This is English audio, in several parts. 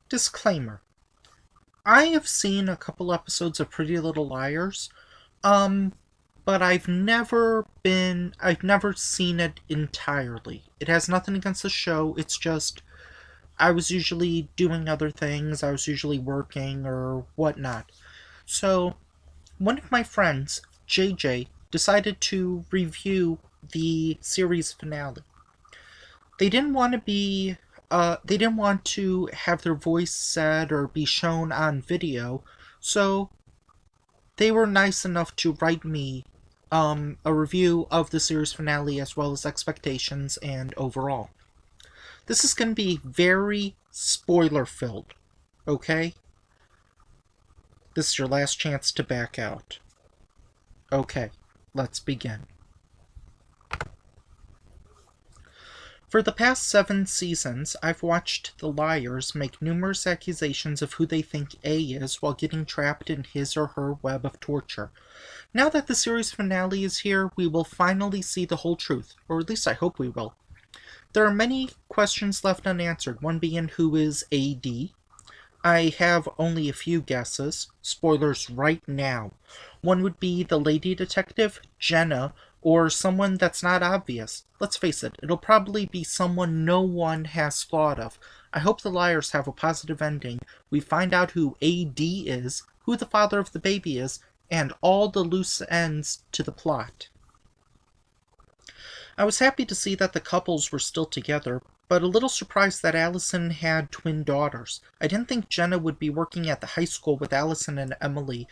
Disclaimer. I have seen a couple episodes of Pretty Little Liars, but I've never seen it entirely. It has nothing against the show, it's just, I was usually doing other things, I was usually working or whatnot. So, one of my friends, JJ, decided to review the series finale. They didn't want to be they didn't want to have their voice said or be shown on video, so they were nice enough to write me a review of the series finale as well as expectations and overall. This is going to be very spoiler filled, okay? This is your last chance to back out. Okay, let's begin. For the past 7 seasons, I've watched the liars make numerous accusations of who they think A is while getting trapped in his or her web of torture. Now that the series finale is here, we will finally see the whole truth, or at least I hope we will. There are many questions left unanswered, one being who is AD. I have only a few guesses. Spoilers right now. One would be the lady detective, Jenna, or someone that's not obvious. Let's face it, it'll probably be someone no one has thought of. I hope the liars have a positive ending. We find out who AD is, who the father of the baby is, and all the loose ends to the plot. I was happy to see that the couples were still together, but a little surprised that Allison had twin daughters. I didn't think Jenna would be working at the high school with Allison and Emily,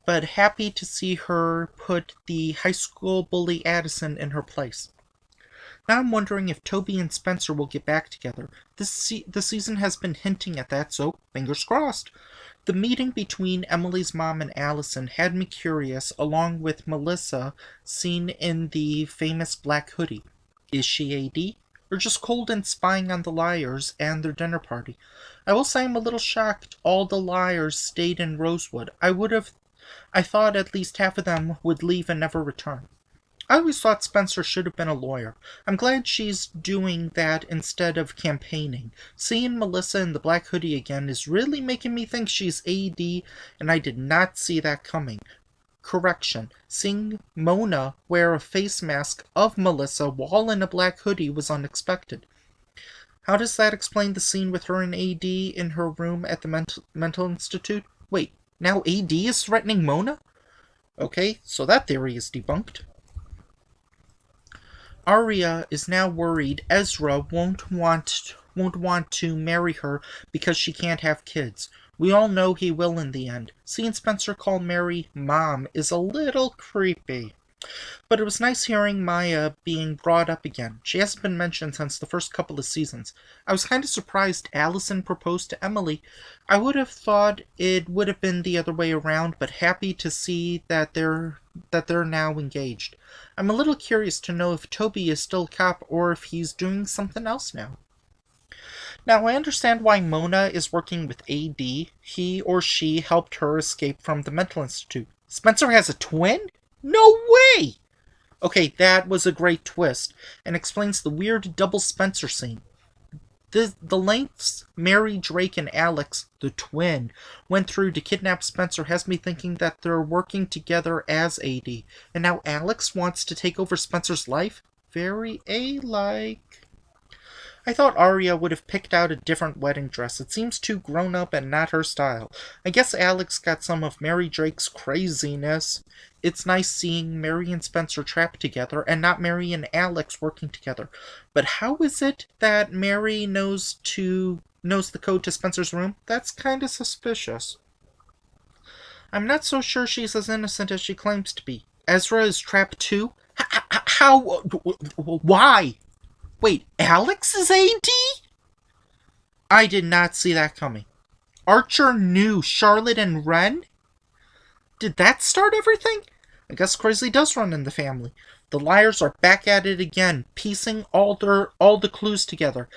but happy to see her put the high school bully Addison in her place. Now I'm wondering if Toby and Spencer will get back together. The season has been hinting at that, so fingers crossed. The meeting between Emily's mom and Allison had me curious, along with Melissa, seen in the famous black hoodie. Is she AD? Or just cold and spying on the liars and their dinner party? I will say I'm a little shocked all the liars stayed in Rosewood. I thought at least half of them would leave and never return. I always thought Spencer should have been a lawyer. I'm glad she's doing that instead of campaigning. Seeing Melissa in the black hoodie again is really making me think she's AD, and I did not see that coming. Correction, seeing Mona wear a face mask of Melissa while in a black hoodie was unexpected. How does that explain the scene with her and AD in her room at the mental institute? Wait, now AD is threatening Mona? Okay, so that theory is debunked. Arya is now worried Ezra won't want to marry her because she can't have kids. We all know he will in the end. Seeing Spencer call Mary Mom is a little creepy. But it was nice hearing Maya being brought up again. She hasn't been mentioned since the first couple of seasons. I was kind of surprised Allison proposed to Emily. I would have thought it would have been the other way around, but happy to see that they're now engaged. I'm a little curious to know if Toby is still a cop or if he's doing something else now. Now, I understand why Mona is working with AD. He or she helped her escape from the mental institute. Spencer has a twin? No way! Okay, that was a great twist, and explains the weird double Spencer scene. The lengths Mary, Drake, and Alex, the twin, went through to kidnap Spencer has me thinking that they're working together as AD, and now Alex wants to take over Spencer's life? Very A-like. I thought Arya would have picked out a different wedding dress. It seems too grown up and not her style. I guess Alex got some of Mary Drake's craziness. It's nice seeing Mary and Spencer trapped together and not Mary and Alex working together. But how is it that Mary knows the code to Spencer's room? That's kind of suspicious. I'm not so sure she's as innocent as she claims to be. Ezra is trapped too? How? Why? Wait, Alex is AD? I did not see that coming. Archer knew Charlotte and Ren? Did that start everything? I guess crazy does run in the family. The liars are back at it again, piecing all the clues together.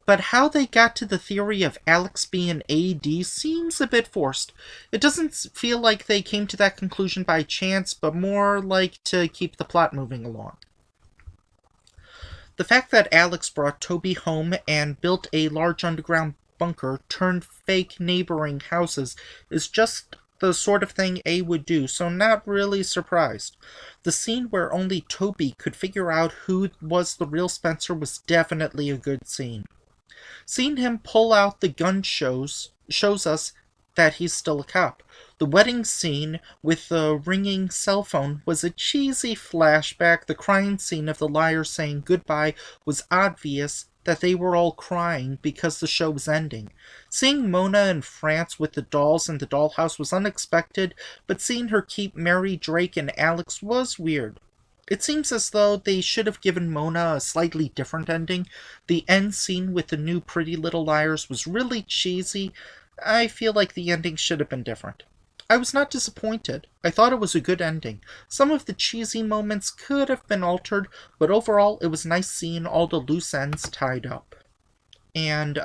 But how they got to the theory of Alex being AD seems a bit forced. It doesn't feel like they came to that conclusion by chance, but more like to keep the plot moving along. The fact that Alex brought Toby home and built a large underground bunker turned fake neighboring houses is just the sort of thing A would do, so not really surprised. The scene where only Toby could figure out who was the real Spencer was definitely a good scene. Seeing him pull out the gun shows us that he's still a cop. The wedding scene with the ringing cell phone was a cheesy flashback. The crying scene of the liars saying goodbye was obvious that they were all crying because the show was ending. Seeing Mona in France with the dolls in the dollhouse was unexpected, but seeing her keep Mary, Drake, and Alex was weird. It seems as though they should have given Mona a slightly different ending. The end scene with the new Pretty Little Liars was really cheesy. I feel like the ending should have been different. I was not disappointed. I thought it was a good ending. Some of the cheesy moments could have been altered, but overall it was nice seeing all the loose ends tied up. And,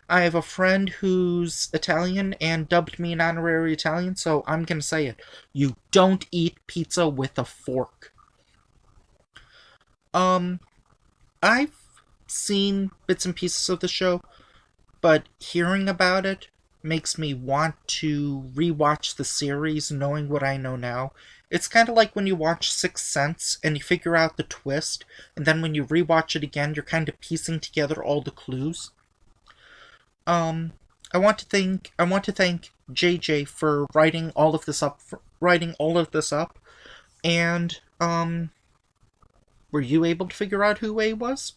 I have a friend who's Italian and dubbed me an honorary Italian, so I'm gonna say it. You don't eat pizza with a fork. Um, I've seen bits and pieces of the show, but hearing about it makes me want to rewatch the series knowing what I know now. It's kind of like when you watch Sixth Sense and you figure out the twist, and then when you rewatch it again, you're kind of piecing together all the clues. Um, I want to thank JJ for writing all of this up, and were you able to figure out who A was?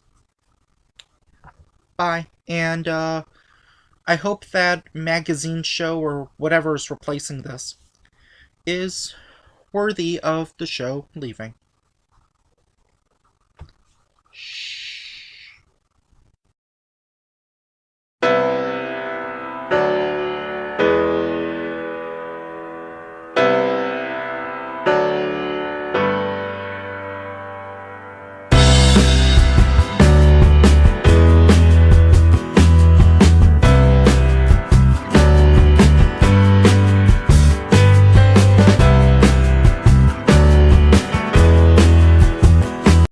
Bye. And I hope that magazine show or whatever is replacing this is worthy of the show leaving.